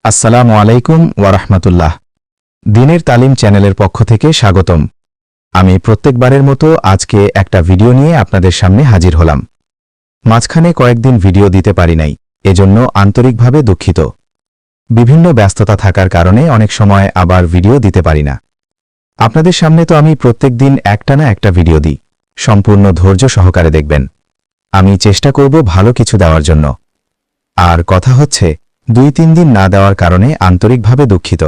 আসসালামু আলাইকুম ওয়া রাহমাতুল্লাহ। দ্বীনের তালিম চ্যানেলের পক্ষ থেকে স্বাগতম। আমি প্রত্যেকবারের মতো আজকে একটা ভিডিও নিয়ে আপনাদের সামনে হাজির হলাম। মাঝখানে কয়েকদিন ভিডিও দিতে পারি নাই, এজন্য আন্তরিকভাবে দুঃখিত। বিভিন্ন ব্যস্ততা থাকার কারণে অনেক সময় আবার ভিডিও দিতে পারি না। আপনাদের সামনে তো আমি প্রত্যেকদিন একটানা একটা ভিডিও দিই, সম্পূর্ণ ধৈর্য সহকারে দেখবেন। আমি চেষ্টা করব ভালো কিছু দেওয়ার জন্য। আর কথা হচ্ছে 2-3 দিন না দেওয়ার কারণে আন্তরিকভাবে দুঃখিত।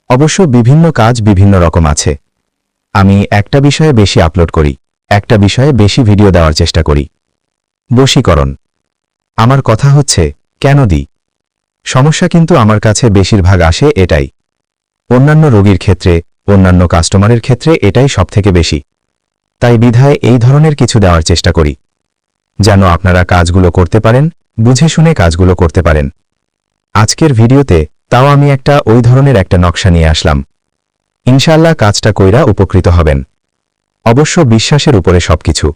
অবশ্য বিভিন্ন কাজ বিভিন্ন রকম আছে। আমি একটা বিষয়ে বেশি আপলোড করি, একটা বিষয়ে বেশি ভিডিও দেওয়ার চেষ্টা করি। বশীকরণ। আমার কথা হচ্ছে কেন দিই? সমস্যা কিন্তু আমার কাছে বেশিরভাগ আসে এটাই। অন্যান্য রোগীর ক্ষেত্রে, অন্যান্য কাস্টমারের ক্ষেত্রে এটাই সবথেকে বেশি। তাই বিধায় এই ধরনের কিছু দেওয়ার চেষ্টা করি, যেন আপনারা কাজগুলো করতে পারেন, বুঝে শুনে কাজগুলো করতে পারেন। আজকের ভিডিওতে তাও আমি ওই ধরনের একটা নকশা নিয়ে আসলাম। ইনশাআল্লাহ কাজটা কইরা উপকৃত হবেন। অবশ্য বিশ্বাসের উপরে সবকিছু।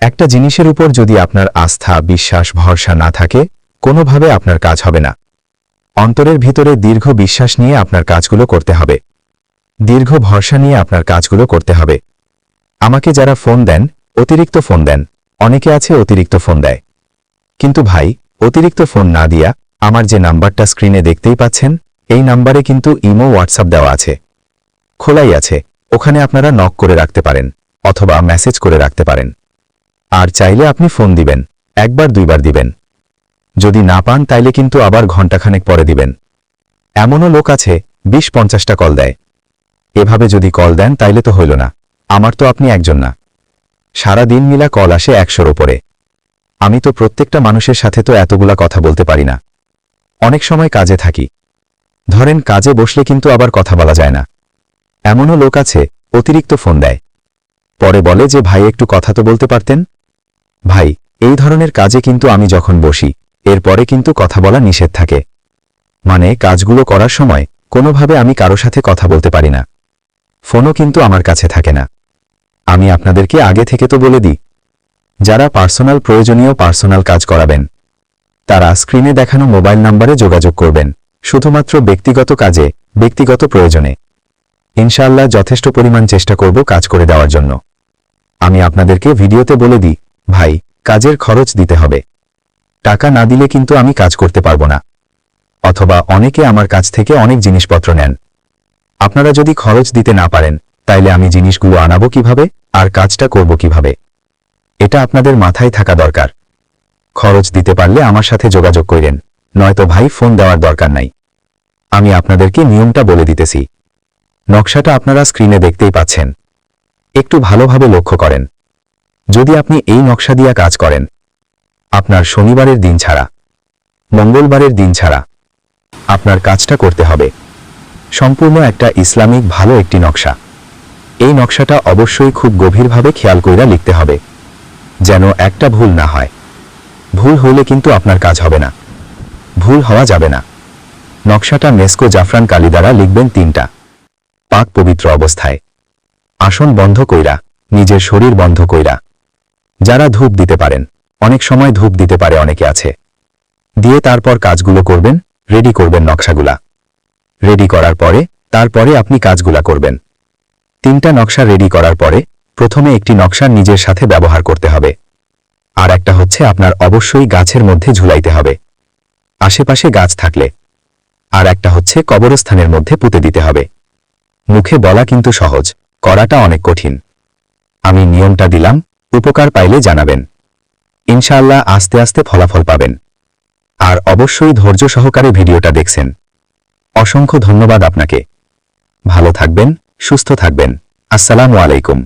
একটা জিনিসের উপর যদি আপনার আস্থা, বিশ্বাস, ভরসা না থাকে, কোনোভাবে আপনার কাজ হবে না। অন্তরের ভিতরে দীর্ঘ বিশ্বাস নিয়ে আপনার কাজগুলো করতে হবে, দীর্ঘ ভরসা নিয়ে আপনার কাজগুলো করতে হবে। আমাকে যারা ফোন দেন, অতিরিক্ত ফোন দেন, অনেকে আছে অতিরিক্ত ফোন দেয়। কিন্তু ভাই, অতিরিক্ত ফোন না দিয়া আমার যে নাম্বারটা স্ক্রিনে দেখতেই পাচ্ছেন, এই নাম্বারে কিন্তু ইমো, হোয়াটসঅ্যাপ দেওয়া আছে, খোলাই আছে। ওখানে আপনারা নক করে রাখতে পারেন অথবা মেসেজ করে রাখতে পারেন। আর চাইলে আপনি ফোন দিবেন, একবার দুইবার দিবেন। যদি না পান তাইলে কিন্তু আবার ঘণ্টাখানেক পরে দিবেন। এমনও লোক আছে 20-50টা কল দেয়। এভাবে যদি কল দেন তাইলে তো হইল না। আমার তো আপনি একজন না, সারা দিন মিলা কল আসে 100-র উপরে। আমি তো প্রত্যেকটা মানুষের সাথে তো এতগুলা কথা বলতে পারি না। অনেক সময় কাজে থাকি, ধরেন কাজে বসলে কিন্তু আবার কথা বলা যায় না। এমনও লোক আছে অতিরিক্ত ফোন দেয়, পরে বলে যে ভাই একটু কথা তো বলতে পারতেন। ভাই, এই ধরনের কাজে কিন্তু আমি যখন বসি, এরপরে কিন্তু কথা বলা নিষেধ থাকে। মানে কাজগুলো করার সময় কোনোভাবে আমি কারো সাথে কথা বলতে পারি না। ফোনও কিন্তু আমার কাছে থাকে না। আমি আপনাদেরকে আগে থেকে তো বলে দিই, যারা প্রয়োজনীয় পার্সোনাল কাজ করাবেন, তারা স্ক্রিনে দেখানো মোবাইল নম্বরে যোগাযোগ করবেন, শুধুমাত্র ব্যক্তিগত কাজে, ব্যক্তিগত প্রয়োজনে। ইনশাআল্লাহ যথেষ্ট পরিমাণ চেষ্টা করব কাজ করে দেওয়ার জন্য। আমি আপনাদেরকে ভিডিওতে বলে দিই, ভাই, কাজের খরচ দিতে হবে। টাকা না দিলে কিন্তু আমি কাজ করতে পারবো না। অথবা অনেকে আমার কাছ থেকে অনেক জিনিসপত্র নেন। আপনারা যদি খরচ দিতে না পারেন, তাইলে আমি জিনিসগুলো আনাবো কিভাবে আর কাজটা করব কিভাবে? এটা আপনাদের মাথায় থাকা দরকার। খরচ দিতে পারলে আমার সাথে যোগাযোগ করেন, নয়তো ভাই ফোন দেওয়ার দরকার নাই। আমি আপনাদেরকে নিয়মটা বলে দিতেছি। নকশাটা আপনারা স্ক্রিনে দেখতেই পাচ্ছেন। একটু ভালোভাবে লক্ষ্য করেন। যদি আপনি এই নকশা দিয়া কাজ করেন, আপনার শনিবারের দিন ছাড়া, মঙ্গলবারের দিন ছাড়া আপনার কাজটা করতে হবে। সম্পূর্ণ একটা ইসলামিক ভালো একটি নকশা। এই নকশাটা অবশ্যই খুব গভীরভাবে খেয়াল কইরা লিখতে হবে, যেন একটা ভুল না হয়। ভুল হইলে কিন্তু আপনার কাজ হবে না, ভুল হওয়া যাবে না। নকশাটা মেসকো জাফরান কালি দ্বারা লিখবেন 3টা, পাক পবিত্র অবস্থায়, আসন বন্ধ কইরা, নিজের শরীর বন্ধ কইরা। যারা ধূপ দিতে পারেন, অনেক সময় ধূপ দিতে পারে অনেকে আছে, দিয়ে তারপর কাজগুলো করবেন, রেডি করবেন নকশাগুলা। রেডি করার পরে তারপরে আপনি কাজগুলা করবেন। 3টা নকশা রেডি করার পরে প্রথমে একটি নকশা নিজের সাথে ব্যবহার করতে হবে, আর একটা হচ্ছে আপনার অবশ্যই গাছের মধ্যে ঝুলাইতে হবে, আশেপাশে গাছ থাকলে। আর একটা হচ্ছে কবরস্থানের মধ্যে পুঁতে দিতে হবে। মুখে বলা কিন্তু সহজ, করাটা অনেক কঠিন। আমি নিয়মটা দিলাম, উপকার পাইলে জানাবেন। ইনশাআল্লাহ আস্তে আস্তে ফলাফল পাবেন। আর অবশ্যই ধৈর্য সহকারে ভিডিওটা দেখছেন। অসংখ্য ধন্যবাদ আপনাকে। ভালো থাকবেন, সুস্থ থাকবেন। আসসালামু আলাইকুম।